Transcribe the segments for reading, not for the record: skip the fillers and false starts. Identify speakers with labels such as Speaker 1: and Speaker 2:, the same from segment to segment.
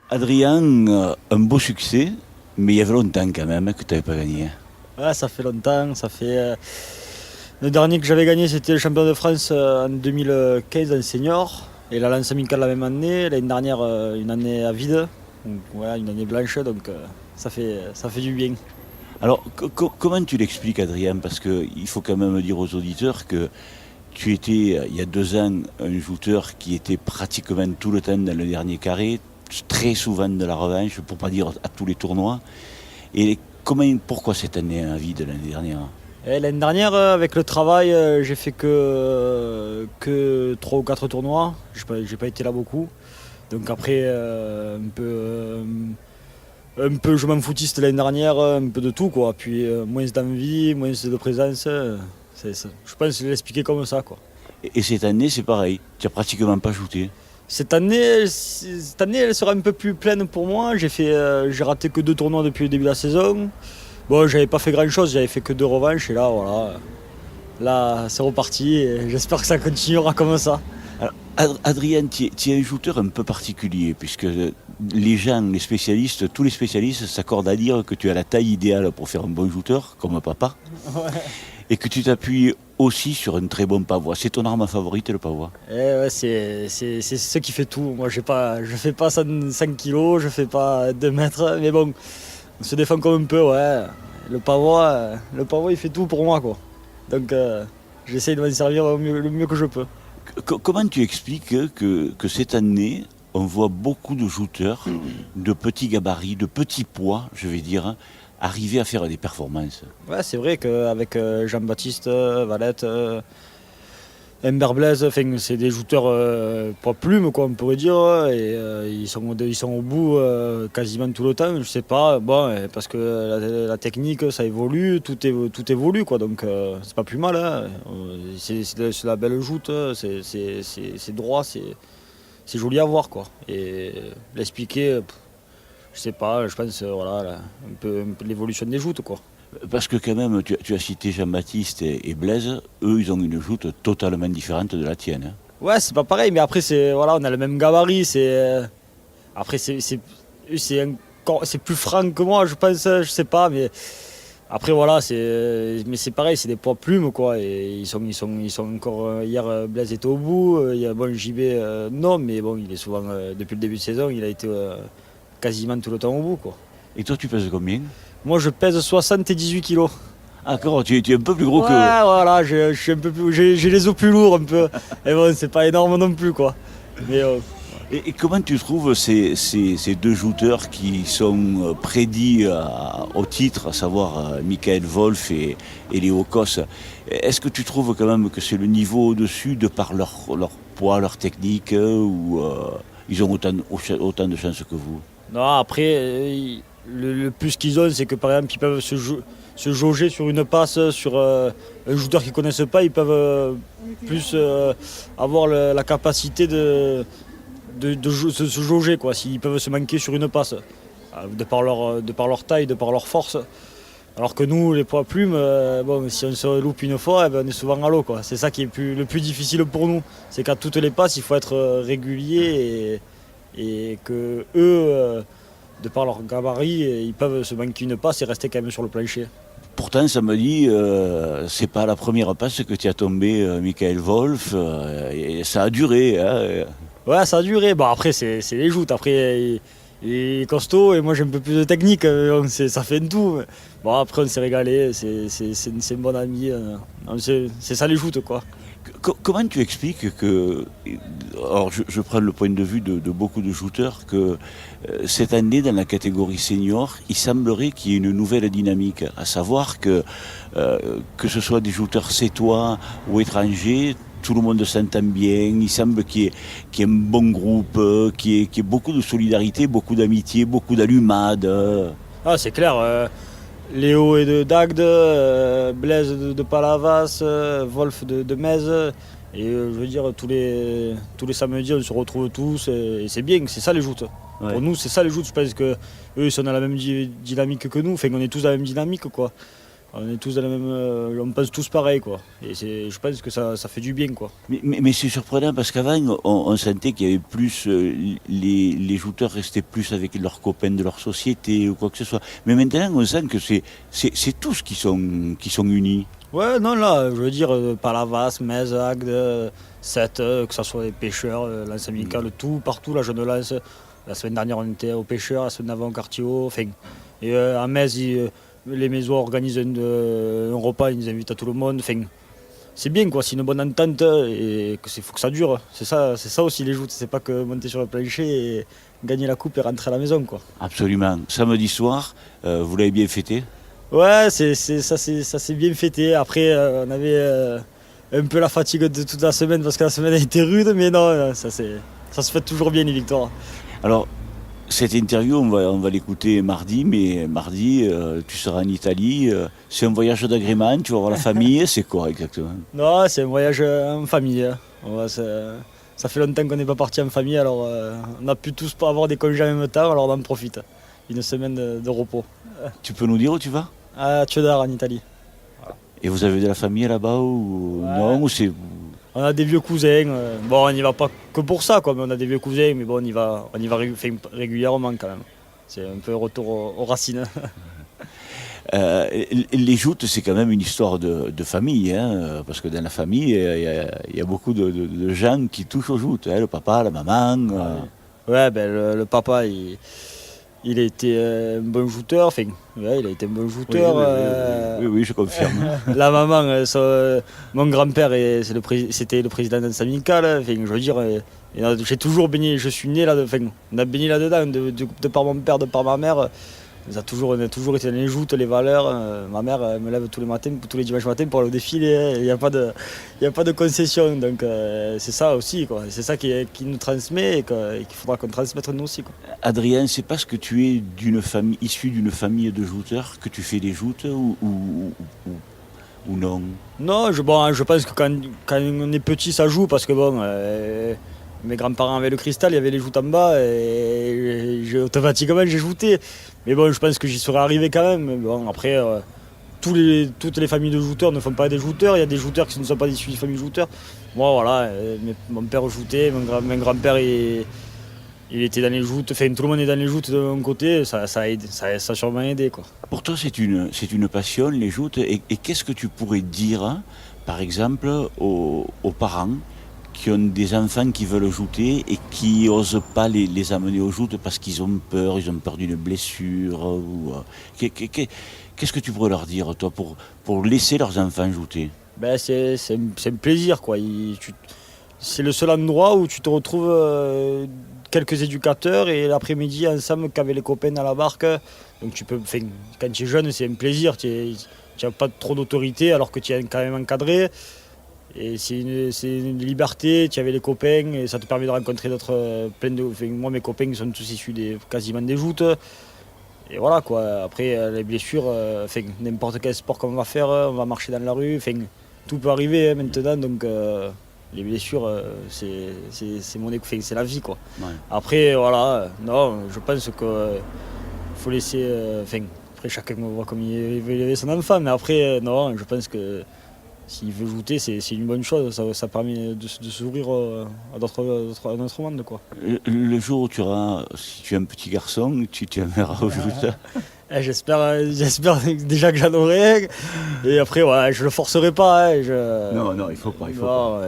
Speaker 1: Adrien, un beau succès, mais il y avait longtemps quand même que tu n'avais pas gagné.
Speaker 2: Ouais, ça fait longtemps. Ça fait, le dernier que j'avais gagné, c'était le champion de France en 2015 en senior. Et la lance amicale la même année. L'année dernière, une année à vide. Donc, voilà, une année blanche. Donc ça fait du bien.
Speaker 1: Alors, comment tu l'expliques, Adrien? Parce qu'il faut quand même dire aux auditeurs que tu étais, il y a 2 ans, un joueur qui était pratiquement tout le temps dans le dernier carré, très souvent de la revanche, pour pas dire à tous les tournois. Et pourquoi cette année un vide l'année dernière?
Speaker 2: Et l'année dernière, avec le travail, j'ai fait que 3 ou 4 tournois. J'ai pas été là beaucoup. Donc après, un peu je m'en foutiste l'année dernière, un peu de tout quoi. Puis moins d'envie, moins de présence. Je pense l'expliquer comme ça quoi.
Speaker 1: Et cette année, c'est pareil, tu n'as pratiquement pas shooté.
Speaker 2: Cette année, elle sera un peu plus pleine pour moi. J'ai raté que 2 tournois depuis le début de la saison. Bon, j'avais pas fait grand chose, j'avais fait que 2 revanches et là voilà. Là, c'est reparti et j'espère que ça continuera comme ça.
Speaker 1: Alors, Adrien, tu es un shooter un peu particulier, puisque les gens, les spécialistes, tous les spécialistes s'accordent à dire que tu as la taille idéale pour faire un bon shooter, comme papa, et que tu t'appuies aussi sur un très bon pavois. C'est ton arme favorite, le pavois?
Speaker 2: Ouais, c'est ce qui fait tout. Moi, je fais pas 5 kilos, je fais pas 2 mètres, mais bon, on se défend comme un peu, ouais. Le pavois, il fait tout pour moi, quoi. Donc, j'essaye de m'en servir le mieux que je peux.
Speaker 1: Comment tu expliques que cette année, on voit beaucoup de shooters de petits gabarits, de petits poids, je vais dire, hein, arriver à faire des performances?
Speaker 2: Ouais, c'est vrai qu'avec Jean-Baptiste, Valette, Ember Blaise, enfin, c'est des shooters pas plumes, quoi, on pourrait dire, et ils sont au bout quasiment tout le temps, je sais pas, bon, parce que la technique, ça évolue, tout évolue, quoi, donc c'est pas plus mal, hein. C'est la belle joute, c'est droit, c'est joli à voir, quoi, et l'expliquer, je sais pas, je pense, voilà, là, un peu l'évolution des joutes, quoi.
Speaker 1: Parce que quand même, tu as cité Jean-Baptiste et Blaise, eux, ils ont une joute totalement différente de la tienne, hein.
Speaker 2: Ouais, c'est pas pareil, mais après, voilà, on a le même gabarit. Après, c'est plus franc que moi, je pense, je sais pas, mais après, voilà, mais c'est pareil, c'est des poids plumes, quoi. Et ils sont encore. Hier, Blaise était au bout. Il y a bon, JB, non, mais bon, il est souvent, depuis le début de saison, il a été quasiment tout le temps au bout, quoi.
Speaker 1: Et toi, tu pèses combien?
Speaker 2: Moi, je pèse 78 kilos.
Speaker 1: Ah, d'accord, tu es un peu plus gros
Speaker 2: Ouais,
Speaker 1: que...
Speaker 2: voilà, je suis un peu plus, j'ai les os plus lourds un peu. Et bon, c'est pas énorme non plus, quoi. Mais
Speaker 1: Et comment tu trouves ces deux shooters qui sont prédits au titre, à savoir Michael Wolf et Léo Kos? Est-ce que tu trouves quand même que c'est le niveau au-dessus de par leur poids, leur technique, ou ils ont autant de chances que vous?
Speaker 2: non, après, le plus qu'ils ont, c'est que par exemple, ils peuvent se jauger sur une passe, sur un joueur qu'ils ne connaissent pas, ils peuvent plus avoir la capacité se jauger, quoi, s'ils peuvent se manquer sur une passe, de par leur taille, de par leur force. Alors que nous, les poids plumes, bon, si on se loupe une fois, eh ben, on est souvent à l'eau, quoi. C'est ça qui est le plus difficile pour nous. C'est qu'à toutes les passes, il faut être régulier et que eux, de par leur gabarit, ils peuvent se manquer une passe et rester quand même sur le plancher.
Speaker 1: Pourtant, ça me dit, c'est pas la première passe que tu as tombé, Michael Wolf, et ça a duré, hein.
Speaker 2: Ouais, ça a duré. Bon, après, c'est les joutes. Après, il est costaud et moi j'ai un peu plus de technique. Ça fait un tout. Bon, après, on s'est régalé. C'est un bon ami. C'est ça les joutes, quoi.
Speaker 1: Comment tu expliques que, alors je prends le point de vue de beaucoup de shooters, que cette année dans la catégorie senior, il semblerait qu'il y ait une nouvelle dynamique, à savoir que ce soit des shooters sétois ou étrangers, tout le monde s'entend bien, il semble qu'il y ait un bon groupe, qu'il y ait beaucoup de solidarité, beaucoup d'amitié, beaucoup d'allumades.
Speaker 2: Ah, c'est clair. Léo et de Dagde, Blaise de Palavas, Wolf de Metz. Et je veux dire, tous les samedis, on se retrouve tous et c'est bien, c'est ça les joutes.
Speaker 1: Ouais.
Speaker 2: Pour nous, c'est ça les joutes. Je pense qu'eux, ils sont dans la même dynamique que nous. Enfin, on est tous dans la même dynamique, quoi. On est tous dans la même, on pense tous pareil, quoi. Et je pense que ça fait du bien, quoi.
Speaker 1: Mais c'est surprenant parce qu'avant, on sentait qu'il y avait plus. Les jouteurs restaient plus avec leurs copains de leur société ou quoi que ce soit. Mais maintenant, on sent que c'est tous qui sont unis.
Speaker 2: Ouais, non, là, je veux dire, Palavas, Metz, Agde, Sète, que ce soit les pêcheurs, lance amical, tout, partout, la jeune lance. La semaine dernière, on était aux pêcheurs, la semaine d'avant, au Cartio. Enfin, et à Metz, les maisons organisent un repas, ils nous invitent à tout le monde. Enfin, c'est bien, quoi, c'est une bonne entente et il faut que ça dure. C'est ça aussi les joutes, c'est pas que monter sur le plancher et gagner la coupe et rentrer à la maison, quoi.
Speaker 1: Absolument. Samedi soir, vous l'avez bien fêté?
Speaker 2: Ouais, ça s'est bien fêté. Après, on avait un peu la fatigue de toute la semaine parce que la semaine a été rude, mais non, ça se fait toujours bien les victoires.
Speaker 1: Alors, cette interview, on va l'écouter mardi, mais mardi, tu seras en Italie. C'est un voyage d'agrément, tu vas voir la famille, c'est quoi exactement?
Speaker 2: Non, c'est un voyage en famille. Hein. Ouais, ça fait longtemps qu'on n'est pas parti en famille, alors on a pu tous pas avoir des congés en même temps, alors on en profite. Une semaine de repos.
Speaker 1: Tu peux nous dire où tu vas?
Speaker 2: À Chiodara, en Italie.
Speaker 1: Voilà. Et vous avez de la famille là-bas ou
Speaker 2: ouais.
Speaker 1: Non ou c'est...
Speaker 2: On a des vieux cousins. Bon, on n'y va pas que pour ça, quoi, mais on a des vieux cousins, mais bon, on y va régulièrement quand même. C'est un peu retour aux racines.
Speaker 1: Les joutes, c'est quand même une histoire de famille, hein, parce que dans la famille, il y a beaucoup de gens qui touchent aux joutes, hein, le papa, la maman.
Speaker 2: Ouais, ben, le papa, il a été un bon jouteur, enfin, ouais, il a été un bon jouteur.
Speaker 1: Oui, je confirme.
Speaker 2: La maman, mon grand-père, c'était le président d'un syndical. Enfin, je veux dire, j'ai toujours baigné, je suis né là, enfin, on a baigné là-dedans, de par mon père, de par ma mère. On a toujours été dans les joutes, les valeurs. Ma mère me lève tous les dimanches matins pour aller au défilé. Il n'y a pas de concession. Donc c'est ça aussi, quoi. C'est ça qui nous transmet et qu'il faudra qu'on transmette nous aussi, quoi.
Speaker 1: Adrien, c'est parce que tu es issu d'une famille de jouteurs que tu fais des joutes ou non?
Speaker 2: Non, je pense que quand on est petit, ça joue parce que bon. Mes grands-parents avaient le cristal, il y avait les joutes en bas et automatiquement j'ai jouté. Mais bon, je pense que j'y serais arrivé quand même. Mais bon, après, toutes les familles de jouteurs ne font pas des jouteurs. Il y a des jouteurs qui ne sont pas issus de familles de jouteurs. Moi, voilà, mon père joutait, mon grand-père il était dans les joutes. Enfin, tout le monde est dans les joutes de mon côté. Ça a sûrement aidé, quoi.
Speaker 1: Pour toi, c'est une passion, les joutes. Et qu'est-ce que tu pourrais dire, hein, par exemple, aux parents qui ont des enfants qui veulent jouter et qui n'osent pas les amener aux joutes parce qu'ils ont peur d'une blessure qu'est-ce que tu pourrais leur dire, toi, pour laisser leurs enfants jouter?
Speaker 2: Ben, c'est un plaisir, quoi. C'est le seul endroit où tu te retrouves quelques éducateurs et l'après-midi ensemble qu'avec les copains à la barque. Donc quand tu es jeune, c'est un plaisir. Tu n'as pas trop d'autorité alors que tu es quand même encadré. Et c'est une liberté, tu avais les copains et ça te permet de rencontrer d'autres moi mes copains sont tous issus quasiment des joutes. Et voilà, quoi. Après les blessures, n'importe quel sport qu'on va faire, on va marcher dans la rue, tout peut arriver, hein, maintenant, donc les blessures c'est c'est la vie, quoi. Ouais. Après voilà, non, je pense que faut laisser après chacun voit comme il veut élever son enfant, mais après non, je pense que s'il veut jouer, c'est une bonne chose, ça permet de s'ouvrir à d'autres mondes, quoi.
Speaker 1: Le jour où si tu es un petit garçon, tu t'aimeras au joute.
Speaker 2: J'espère déjà que j'en aurai. Et après, ouais, je le forcerai pas. Hein,
Speaker 1: Non, il faut pas.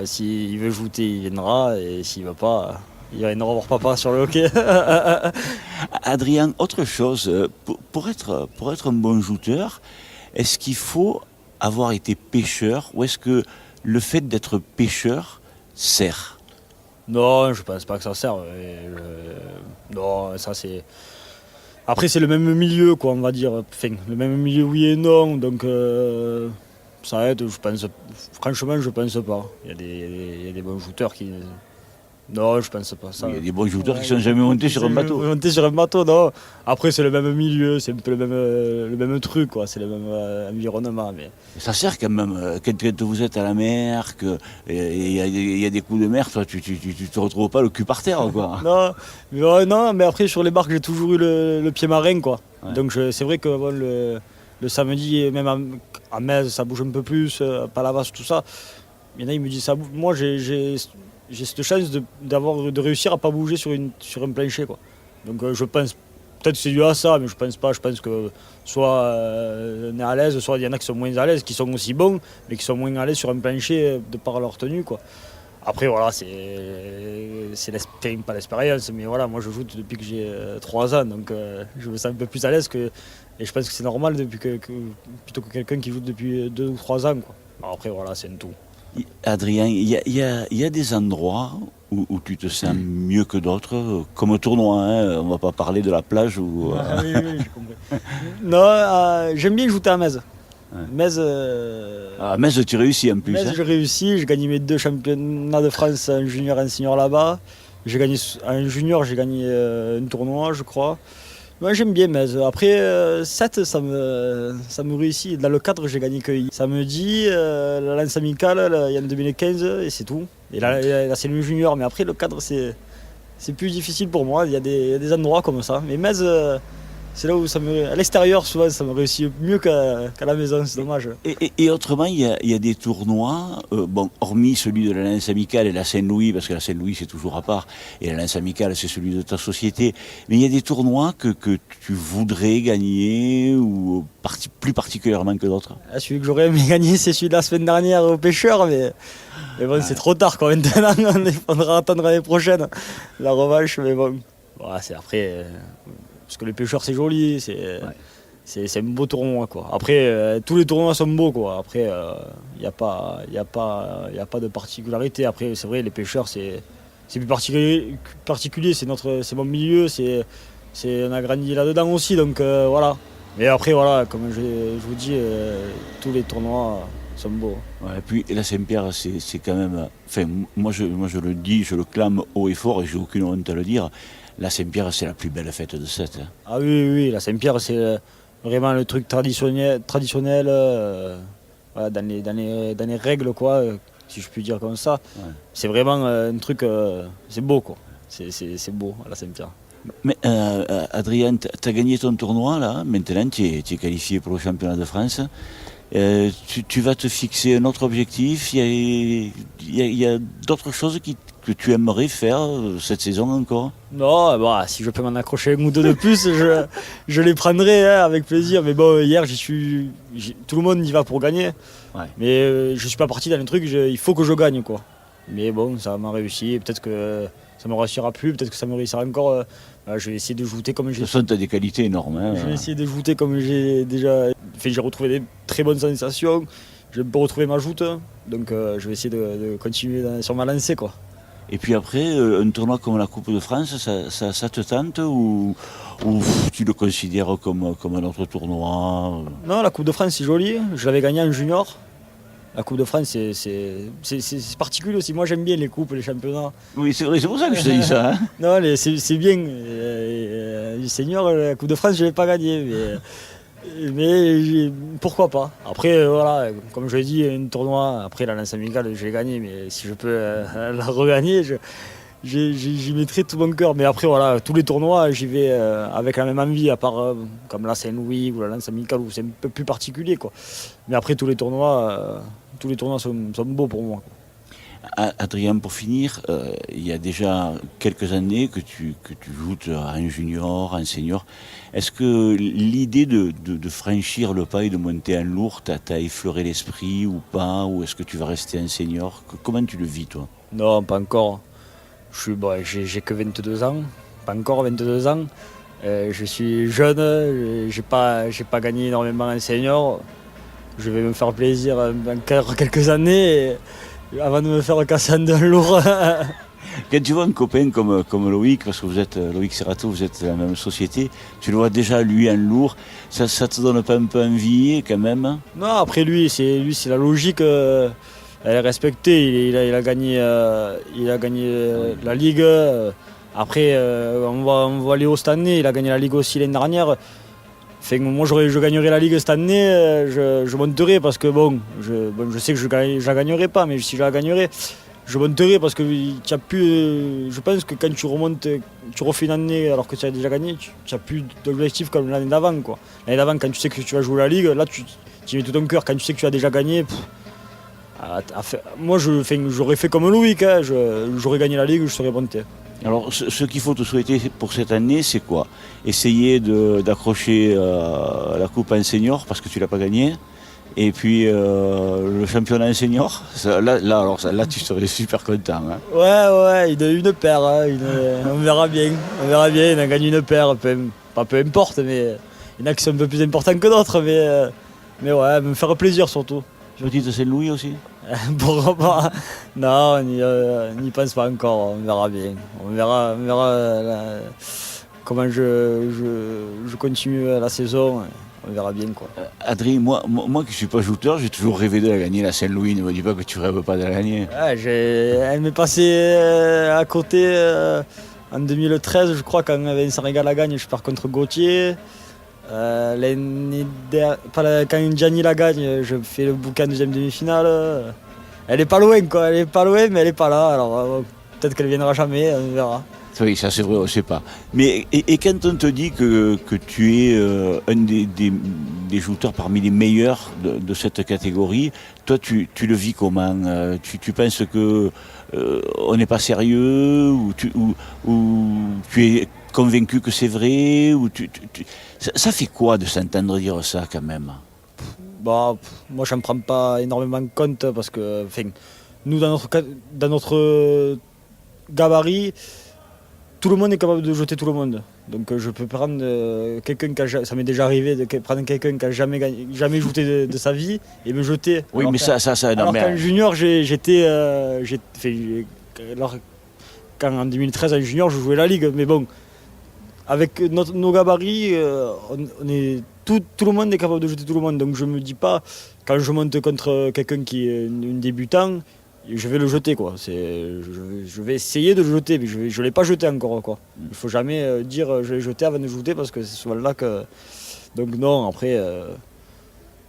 Speaker 2: S'il veut jouer, il viendra. Et s'il ne veut pas, il viendra voir papa sur le hockey.
Speaker 1: Adrien, autre chose, pour être un bon joueur, est-ce qu'il faut avoir été pêcheur ou est-ce que le fait d'être pêcheur sert?
Speaker 2: Non, je pense pas que ça sert. Non, ça c'est... Après c'est le même milieu, quoi, on va dire. Le même milieu, oui et non, donc ça aide, je pense. Franchement, je pense pas. Il y a des bons shooters qui... Non, je pense pas. Ça.
Speaker 1: Il y a des bons shooters qui sont jamais montés sur un bateau.
Speaker 2: Montés sur un bateau, non. Après, c'est le même milieu, c'est un peu le même truc, quoi. C'est le même environnement. Mais...
Speaker 1: Ça sert quand même. Quand vous êtes à la mer, qu'il y a des coups de mer, toi, tu te retrouves pas le cul par terre, quoi.
Speaker 2: Non, mais après, sur les barques, j'ai toujours eu le pied marin, quoi. Ouais. Donc, c'est vrai que bon, le samedi, même à Metz, ça bouge un peu plus, Palavas, tout ça. Il y en a, ils me disent ça bouge. Moi, j'ai cette chance de réussir à pas bouger sur un plancher, quoi. Donc je pense, peut-être que c'est dû à ça, mais je pense pas. Je pense que soit on est à l'aise, soit il y en a qui sont moins à l'aise, qui sont aussi bons, mais qui sont moins à l'aise sur un plancher de par leur tenue, quoi. Après, voilà, c'est pas l'expérience, mais voilà, moi je joue depuis que j'ai 3 ans, donc je me sens un peu plus à l'aise et je pense que c'est normal plutôt que quelqu'un qui joue depuis 2 ou 3 ans, quoi. Alors après, voilà, c'est un tout.
Speaker 1: Adrien, il y a des endroits où tu te sens mieux que d'autres, comme au tournoi, hein, on va pas parler de la plage ou...
Speaker 2: Ah, oui, j'ai compris. Non, j'aime bien jouer à Metz. Ouais. Metz,
Speaker 1: à Metz, tu réussis en plus.
Speaker 2: Metz, j'ai réussi, j'ai gagné mes 2 championnats de France en junior et en senior là-bas. En junior, j'ai gagné un tournoi, je crois. Moi, j'aime bien Metz. Après, 7, ça me réussit. Dans le cadre, j'ai gagné que samedi, la lance amicale, il y a en 2015, et c'est tout. Et là c'est le junior, mais après, le cadre, c'est plus difficile pour moi. Il y a des endroits comme ça. Mais Metz, c'est là où à l'extérieur, souvent, ça me réussit mieux qu'à la maison, c'est dommage.
Speaker 1: Et autrement, il y a des tournois, bon, hormis celui de la lance amicale et la Saint-Louis, parce que la Saint-Louis, c'est toujours à part, et la lance amicale, c'est celui de ta société. Mais il y a des tournois que tu voudrais gagner, ou plus particulièrement que d'autres?
Speaker 2: Celui que j'aurais aimé gagner, c'est celui de la semaine dernière au Pêcheurs, mais bon, c'est trop tard, quoi. Maintenant, il faudra attendre l'année prochaine, la revanche, mais bon. Voilà, c'est après... Parce que les Pêcheurs, c'est joli, c'est un beau tournoi, quoi. Après, tous les tournois sont beaux, quoi. Après, il n'y a pas de particularité. Après, c'est vrai, les Pêcheurs, c'est plus particulier. C'est mon milieu, on a grandi là-dedans aussi, donc voilà. Mais après, voilà, comme je vous dis, tous les tournois sont beaux.
Speaker 1: Ouais, et puis la Saint-Pierre, c'est quand même... Enfin, moi je le dis, je le clame haut et fort, et j'ai aucune honte à le dire. La Saint-Pierre, c'est la plus belle fête de cette. Hein.
Speaker 2: Ah oui, la Saint-Pierre, c'est vraiment le truc traditionnel voilà, dans les règles, quoi, si je puis dire comme ça. Ouais. C'est vraiment un truc, c'est beau, quoi. C'est beau, à la Saint-Pierre.
Speaker 1: Mais Adrien, tu as gagné ton tournoi, là. Maintenant, tu es qualifié pour le championnat de France. Tu vas te fixer un autre objectif. Il y a d'autres choses que tu aimerais faire cette saison encore?
Speaker 2: Non, bah, si je peux m'en accrocher un ou deux de plus, je les prendrai, hein, avec plaisir. Mais bon, hier, tout le monde y va pour gagner. Ouais. Mais je suis pas parti dans le truc, il faut que je gagne, quoi. Mais bon, ça m'a réussi. Peut-être que ça ne me réussira plus, peut-être que ça me réussira encore. Je vais essayer de jouer comme j'ai...
Speaker 1: De toute façon, tu as des qualités énormes. Hein,
Speaker 2: je vais essayer de jouer comme j'ai déjà... Enfin, j'ai retrouvé des très bonnes sensations. Je peux retrouver ma joute. Donc je vais essayer de continuer sur ma lancée, quoi.
Speaker 1: Et puis après, un tournoi comme la Coupe de France, ça te tente ou tu le considères comme un autre tournoi?
Speaker 2: Non, la Coupe de France, c'est joli. Je l'avais gagné en junior. La Coupe de France, c'est particulier aussi. Moi, j'aime bien les coupes, les championnats.
Speaker 1: Oui, c'est vrai, c'est pour ça que je te dis ça. Hein.
Speaker 2: Non, c'est bien. Les seniors, la Coupe de France, je ne l'ai pas gagné. Mais pourquoi pas. Après, voilà, comme je l'ai dit, un tournoi, après la lance amicale, je l'ai gagné. Mais si je peux la regagner, j'y mettrai tout mon cœur. Mais après, voilà, tous les tournois, j'y vais avec la même envie, à part comme la Saint-Louis ou la lance amicale, où c'est un peu plus particulier, quoi. Mais après, tous les tournois sont beaux pour moi, quoi.
Speaker 1: Adrien, pour finir, il y a déjà quelques années que tu joues en junior, en senior. Est-ce que l'idée de franchir le pas et de monter en lourd t'a effleuré l'esprit ou pas? Ou est-ce que tu vas rester en senior? Comment tu le vis, toi?
Speaker 2: Non, pas encore. J'ai que 22 ans. Pas encore 22 ans. Je suis jeune, j'ai pas gagné énormément en senior. Je vais me faire plaisir encore quelques années avant de me faire casser en deux lourd.
Speaker 1: Quand tu vois un copain comme Loïc, parce que vous êtes Loïc Serrato, vous êtes de la même société, tu le vois déjà lui en lourd, ça te donne pas un peu envie quand même?
Speaker 2: Non, après lui c'est la logique, elle est respectée, il a gagné la Ligue. Après on va aller au cette année, il a gagné la Ligue aussi l'année dernière. Enfin, moi je gagnerai la Ligue cette année, je monterai parce que bon, je sais que je la gagnerai pas, mais si je la gagnerai, je monterai parce que tu as plus, je pense que quand tu remontes, tu refais une année alors que tu as déjà gagné, tu n'as plus d'objectif comme l'année d'avant, quoi. L'année d'avant, quand tu sais que tu vas jouer la Ligue, là tu mets tout ton cœur. Quand tu sais que tu as déjà gagné, moi j'aurais fait comme Loïc, hein, j'aurais gagné la Ligue, je serais monté.
Speaker 1: Alors, ce qu'il faut te souhaiter pour cette année, c'est quoi? Essayer d'accrocher la coupe en senior parce que tu l'as pas gagnée. Et puis le championnat en senior, là, tu serais super content. Hein.
Speaker 2: Ouais, une paire, hein, on verra bien. On verra bien, on a gagné une paire, peu importe, mais il y en a qui sont un peu plus importants que d'autres, mais ouais, me faire plaisir surtout.
Speaker 1: Petite Saint-Louis aussi?
Speaker 2: Pourquoi pas? Non, on n'y pense pas encore, on verra bien. On verra comment je continue la saison. On verra bien, quoi.
Speaker 1: Adrien, moi qui ne suis pas shooter, j'ai toujours rêvé de la gagner, la Saint-Louis. Ne me dis pas que tu rêves pas de la gagner.
Speaker 2: Ouais, elle m'est passée à côté en 2013, je crois, quand Vincent Régal la gagne, je pars contre Gauthier. Quand Gianni la gagne, je fais le bouquin deuxième demi-finale. Elle est pas loin, quoi. Elle est pas loin, mais elle est pas là. Alors peut-être qu'elle viendra jamais, on verra.
Speaker 1: Oui, ça c'est vrai, on ne sait pas. Mais et quand on te dit que tu es un des shooters parmi les meilleurs de cette catégorie, toi tu le vis comment? Tu penses que on n'est pas sérieux ou tu es convaincu que c'est vrai ou ça fait quoi de s'entendre dire ça quand même?
Speaker 2: Moi j'en prends pas énormément compte parce que nous dans notre gabarit, tout le monde est capable de jeter tout le monde. Donc je peux prendre quelqu'un ça m'est déjà arrivé de prendre quelqu'un qui n'a jamais jeté de sa vie et me jeter.
Speaker 1: Oui, alors mais
Speaker 2: alors qu'en junior, quand en 2013 en junior, je jouais la Ligue. Mais bon, avec nos gabarits, tout le monde est capable de jeter tout le monde. Donc je me dis pas, quand je monte contre quelqu'un qui est un débutant, je vais le jeter, quoi. Je vais essayer de le jeter, mais je ne l'ai pas jeté encore, quoi. Il ne faut jamais dire je l'ai jeté avant de jeter parce que c'est souvent là que. Donc non, après,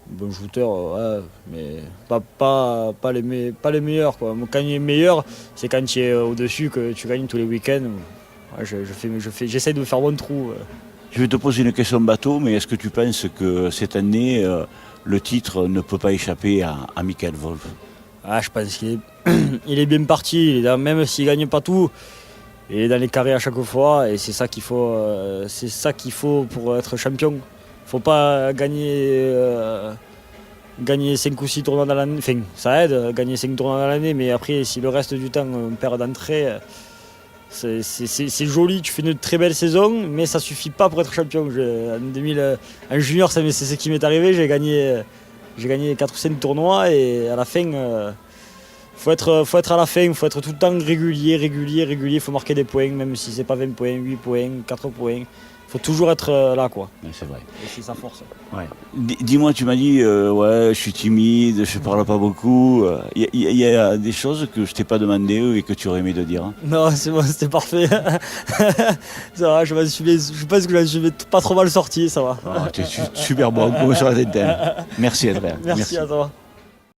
Speaker 2: bon shooter, ouais, mais pas les meilleurs, quoi. Quand il est meilleur, c'est quand tu es au-dessus que tu gagnes tous les week-ends. Ouais, j'essaie de me faire bon trou.
Speaker 1: Je vais te poser une question bateau, mais est-ce que tu penses que cette année, le titre ne peut pas échapper à Michael Wolf?
Speaker 2: Je pense qu'il est bien parti, même s'il ne gagne pas tout, il est dans les carrés à chaque fois et c'est ça qu'il faut pour être champion. Il ne faut pas gagner 5 ou 6 tournois dans l'année, enfin ça aide, gagner 5 tournois dans l'année, mais après si le reste du temps on perd d'entrée, c'est joli, tu fais une très belle saison, mais ça ne suffit pas pour être champion. En junior, c'est ce qui m'est arrivé, j'ai gagné 4 ou 5 tournois et à la fin, faut être à la fin, il faut être tout le temps régulier, il faut marquer des points, même si c'est pas 20 points, 8 points, 4 points. Il faut toujours être là, quoi.
Speaker 1: Oui, c'est vrai.
Speaker 2: Et c'est sa force.
Speaker 1: Ouais. Dis-moi, tu m'as dit, ouais, je suis timide, je parle pas beaucoup. Il y a des choses que je t'ai pas demandé et que tu aurais aimé de dire. Hein.
Speaker 2: Non, c'est bon, c'était parfait. Ça va, je pense que je suis pas trop mal sorti, ça va.
Speaker 1: Oh, tu es super bon, sur la tête. Merci, Adrien.
Speaker 2: Merci à toi.